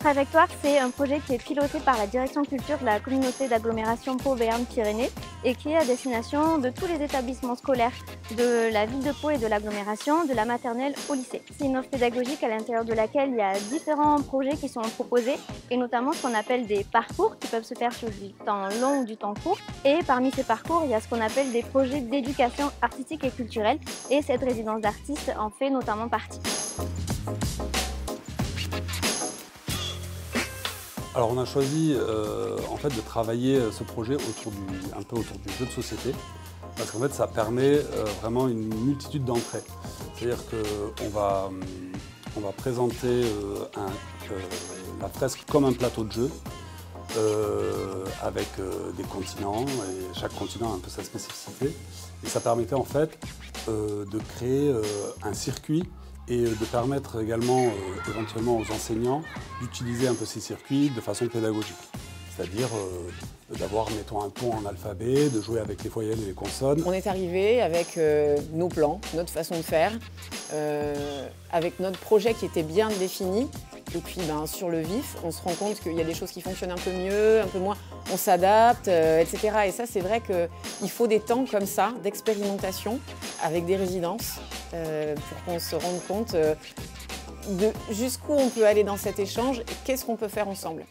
Trajectoire, c'est un projet qui est piloté par la direction culture de la communauté d'agglomération Pau-Béarn-Pyrénées et qui est à destination de tous les établissements scolaires de la ville de Pau et de l'agglomération, de la maternelle au lycée. C'est une offre pédagogique à l'intérieur de laquelle il y a différents projets qui sont proposés et notamment ce qu'on appelle des parcours qui peuvent se faire sur du temps long ou du temps court. Et parmi ces parcours, il y a ce qu'on appelle des projets d'éducation artistique et culturelle et cette résidence d'artistes en fait notamment partie. Alors on a choisi en fait de travailler ce projet un peu autour du jeu de société parce qu'en fait ça permet vraiment une multitude d'entrées. C'est-à-dire qu'on va présenter la fresque comme un plateau de jeu avec des continents et chaque continent a un peu sa spécificité et ça permettait en fait de créer un circuit et de permettre également éventuellement aux enseignants d'utiliser un peu ces circuits de façon pédagogique. C'est-à-dire d'avoir, mettons, un pont en alphabet, de jouer avec les voyelles et les consonnes. On est arrivé avec nos plans, notre façon de faire, avec notre projet qui était bien défini. Et puis sur le vif, on se rend compte qu'il y a des choses qui fonctionnent un peu mieux, un peu moins, on s'adapte, etc. Et ça, c'est vrai qu'il faut des temps comme ça, d'expérimentation, avec des résidences, pour qu'on se rende compte de jusqu'où on peut aller dans cet échange et qu'est-ce qu'on peut faire ensemble.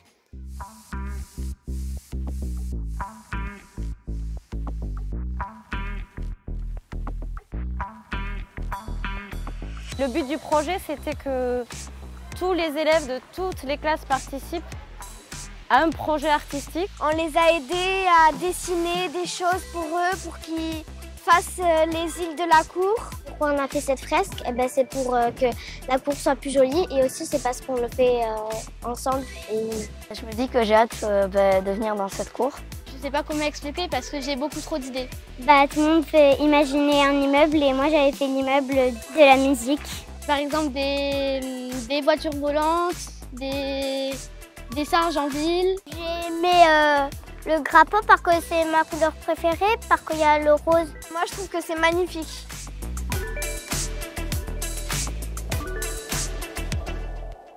Le but du projet, c'était que tous les élèves de toutes les classes participent à un projet artistique. On les a aidés à dessiner des choses pour eux, pour qu'ils fassent les îles de la cour. Pourquoi on a fait cette fresque? C'est pour que la cour soit plus jolie et aussi c'est parce qu'on le fait ensemble. Et je me dis que j'ai hâte de venir dans cette cour. Je sais pas comment expliquer parce que j'ai beaucoup trop d'idées. Tout le monde peut imaginer un immeuble et moi j'avais fait l'immeuble de la musique. Par exemple des voitures volantes, des singes en ville. J'ai aimé le grappin parce que c'est ma couleur préférée, parce qu'il y a le rose. Moi je trouve que c'est magnifique.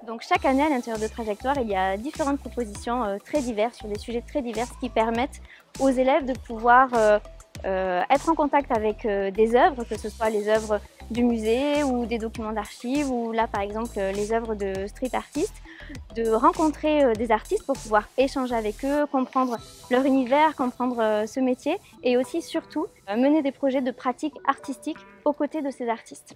Donc chaque année à l'intérieur de Trajectoire, il y a différentes propositions très diverses sur des sujets très divers qui permettent aux élèves de pouvoir être en contact avec des œuvres, que ce soit les œuvres du musée ou des documents d'archives ou là par exemple les œuvres de street artistes, de rencontrer des artistes pour pouvoir échanger avec eux, comprendre leur univers, comprendre ce métier et aussi surtout mener des projets de pratique artistique aux côtés de ces artistes.